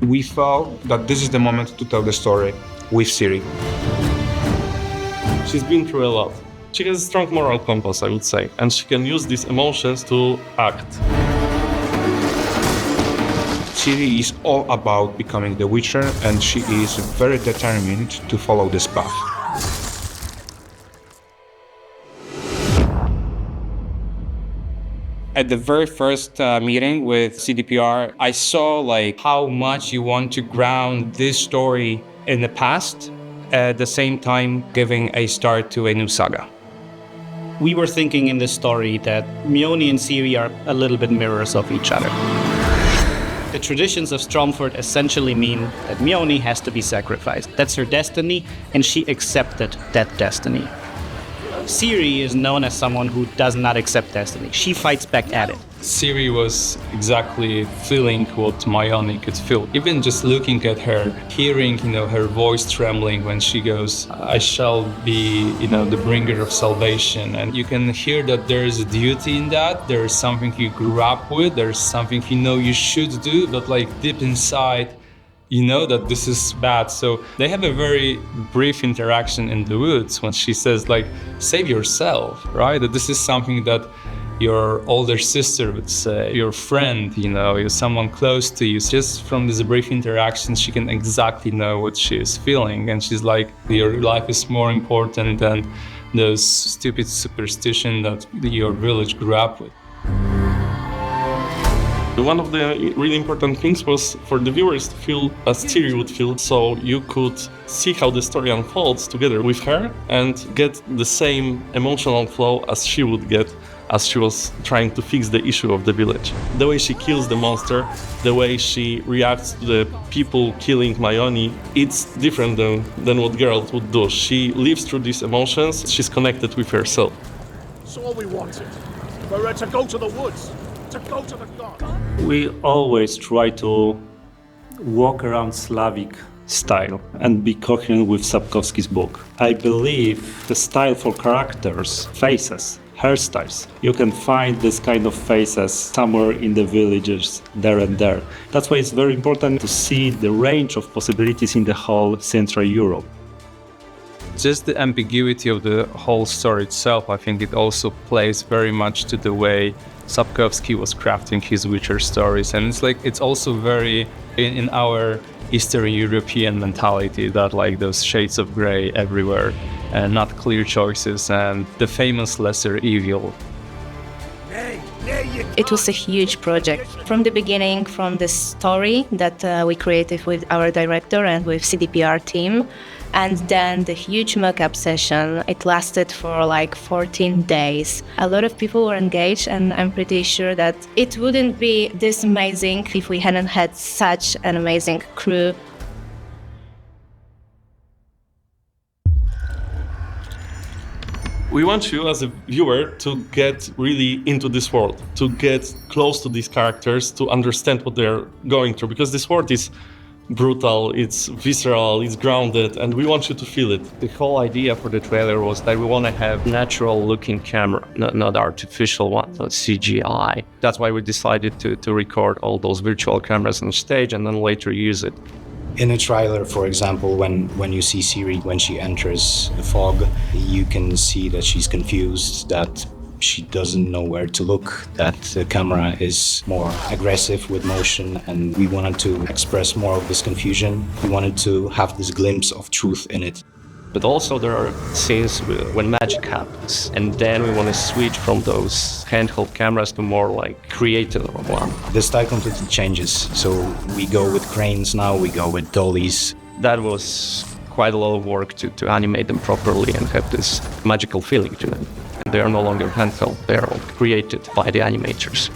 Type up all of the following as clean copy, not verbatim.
We felt that this is the moment to tell the story with Siri. She's been through a lot. She has a strong moral compass, I would say, and she can use these emotions to act. Siri is all about becoming the Witcher, and she is very determined to follow this path. At the very first meeting with CDPR, I saw how much you want to ground this story in the past, at the same time giving a start to a new saga. We were thinking in this story that Mione and Ciri are a little bit mirrors of each other. The traditions of Stromford essentially mean that Mione has to be sacrificed. That's her destiny, and she accepted that destiny. Ciri is known as someone who does not accept destiny. She fights back at it. Ciri was exactly feeling what Mione could feel. Even just looking at her, hearing, her voice trembling when she goes, I shall be, the bringer of salvation. And you can hear that there is a duty in that. There is something you grew up with. There's something you should do, but deep inside, you know that this is bad. So they have a very brief interaction in the woods when she says, save yourself, right? That this is something that your older sister would say, your friend, you're someone close to you. Just from this brief interaction, she can exactly know what she is feeling. And she's like, your life is more important than those stupid superstition that your village grew up with. One of the really important things was for the viewers to feel as Ciri would feel, so you could see how the story unfolds together with her and get the same emotional flow as she would get as she was trying to fix the issue of the village. The way she kills the monster, the way she reacts to the people killing Mione, it's different than what Geralt would do. She lives through these emotions, she's connected with herself. That's all we wanted. We're to go to the woods. To go to the god. We always try to walk around Slavic style and be coherent with Sapkowski's book. I believe the style for characters, faces, hairstyles, you can find this kind of faces somewhere in the villages there and there. That's why it's very important to see the range of possibilities in the whole Central Europe. Just the ambiguity of the whole story itself, I think it also plays very much to the way Sapkowski was crafting his Witcher stories. And it's also very in our Eastern European mentality that those shades of gray everywhere and not clear choices and the famous lesser evil. It was a huge project. From the beginning, from the story that we created with our director and with CDPR team, and then the huge mock-up session, it lasted for 14 days. A lot of people were engaged, and I'm pretty sure that it wouldn't be this amazing if we hadn't had such an amazing crew. We want you as a viewer to get really into this world, to get close to these characters, to understand what they're going through, because this world is brutal, it's visceral, it's grounded, and we want you to feel it. The whole idea for the trailer was that we want to have natural looking camera, not artificial one, not CGI. That's why we decided to record all those virtual cameras on stage and then later use it. In a trailer, for example, when you see Ciri, when she enters the fog, you can see that she's confused, that she doesn't know where to look, that the camera is more aggressive with motion, and we wanted to express more of this confusion. We wanted to have this glimpse of truth in it. But also there are scenes when magic happens, and then we want to switch from those handheld cameras to more creative one. The style completely changes, so we go with cranes now, we go with dollies. That was quite a lot of work to animate them properly and have this magical feeling to them. They are no longer handheld, they are all created by the animators.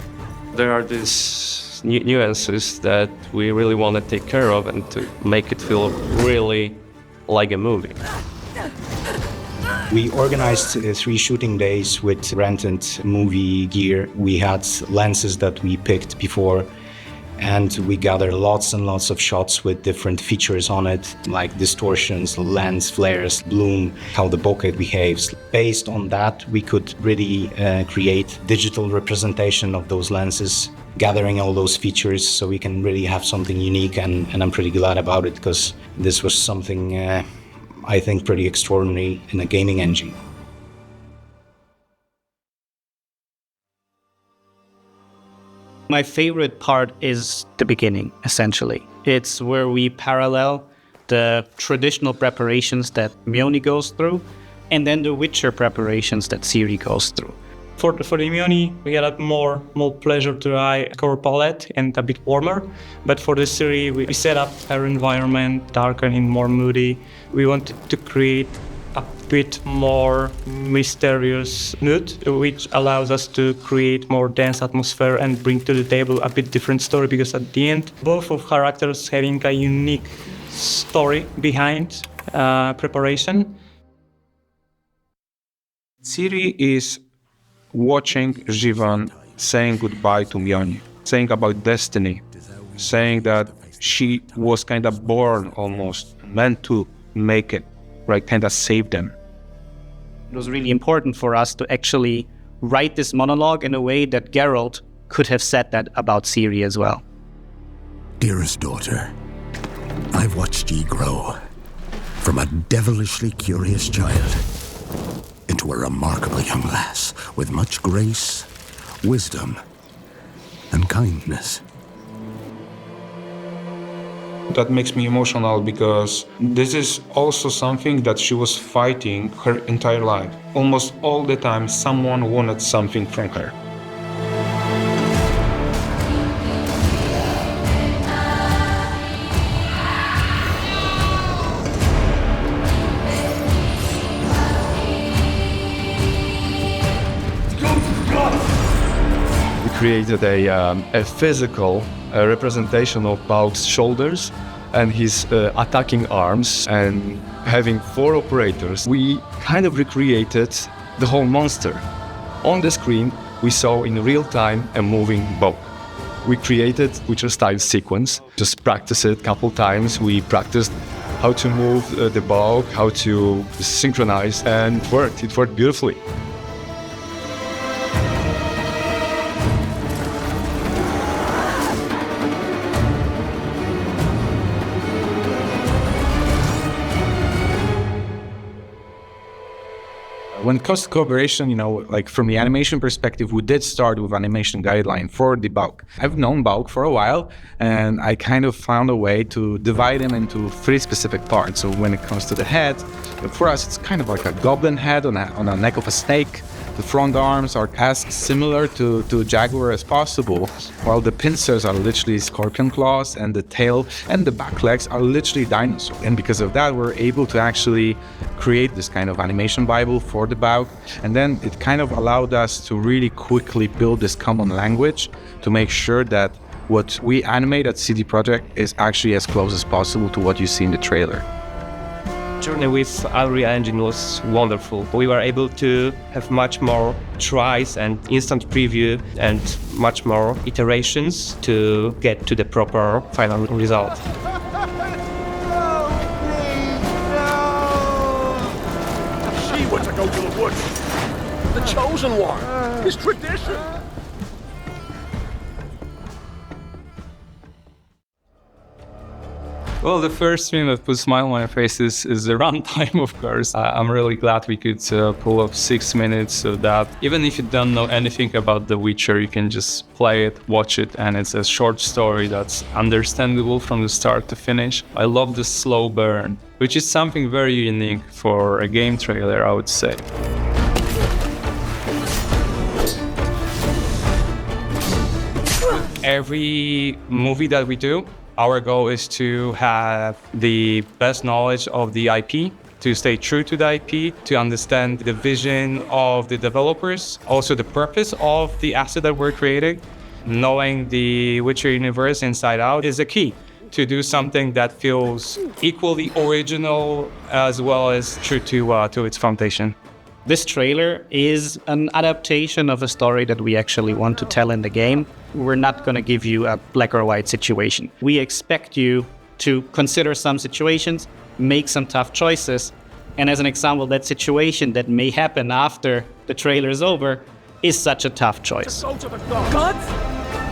There are these nuances that we really want to take care of and to make it feel really like a movie. We organized 3 shooting days with rented movie gear. We had lenses that we picked before. and we gather lots and lots of shots with different features on it, like distortions, lens flares, bloom, how the bokeh behaves. Based on that, we could really create digital representation of those lenses, gathering all those features so we can really have something unique, and I'm pretty glad about it because this was something I think pretty extraordinary in a gaming engine. My favorite part is the beginning, essentially. It's where we parallel the traditional preparations that Mione goes through and then the Witcher preparations that Ciri goes through. For the Mione, we had a more pleasure to eye color palette and a bit warmer. But for the Ciri, we set up our environment darker and more moody. We wanted to create a bit more mysterious mood, which allows us to create more dense atmosphere and bring to the table a bit different story, because at the end, both of characters having a unique story behind preparation. Ciri is watching Jivan saying goodbye to Mione, saying about destiny, saying that she was kind of born almost, meant to make it, right, kind of save them. It was really important for us to actually write this monologue in a way that Geralt could have said that about Ciri as well. Dearest daughter, I've watched ye grow from a devilishly curious child into a remarkable young lass with much grace, wisdom, and kindness. That makes me emotional because this is also something that she was fighting her entire life. Almost all the time, someone wanted something from her. Created a physical representation of Bauk's shoulders and his attacking arms, and having 4 operators, we kind of recreated the whole monster. On the screen, we saw in real time a moving Bauk. We created Witcher-style sequence, just practice it a couple times. We practiced how to move the Bauk, how to synchronize, and it worked beautifully. When it comes to cooperation, like from the animation perspective, we did start with animation guideline for the Bauk. I've known Bauk for a while, and I kind of found a way to divide him into 3 specific parts. So when it comes to the head, for us, it's kind of like a goblin head on a neck of a snake. The front arms are as similar to jaguar as possible, while the pincers are literally scorpion claws, and the tail and the back legs are literally dinosaur. And because of that, we're able to actually create this kind of animation Bible for the Bauk. And then it kind of allowed us to really quickly build this common language to make sure that what we animate at CD Projekt is actually as close as possible to what you see in the trailer. Journey with Unreal Engine was wonderful. We were able to have much more tries and instant preview and much more iterations to get to the proper final result. She were to go to the woods. The chosen one. His tradition. Well, the first thing that puts a smile on my face is the runtime, of course. I'm really glad we could pull up 6 minutes so that even if you don't know anything about The Witcher, you can just play it, watch it, and it's a short story that's understandable from the start to finish. I love the slow burn, which is something very unique for a game trailer, I would say. Every movie that we do, our goal is to have the best knowledge of the IP, to stay true to the IP, to understand the vision of the developers, also the purpose of the asset that we're creating. Knowing the Witcher universe inside out is a key to do something that feels equally original as well as true to its foundation. This trailer is an adaptation of a story that we actually want to tell in the game. We're not going to give you a black or white situation. We expect you to consider some situations, make some tough choices, and as an example, that situation that may happen after the trailer is over is such a tough choice. Gods?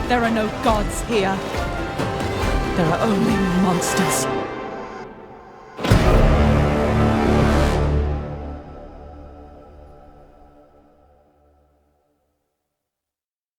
There are no gods here. There are only monsters.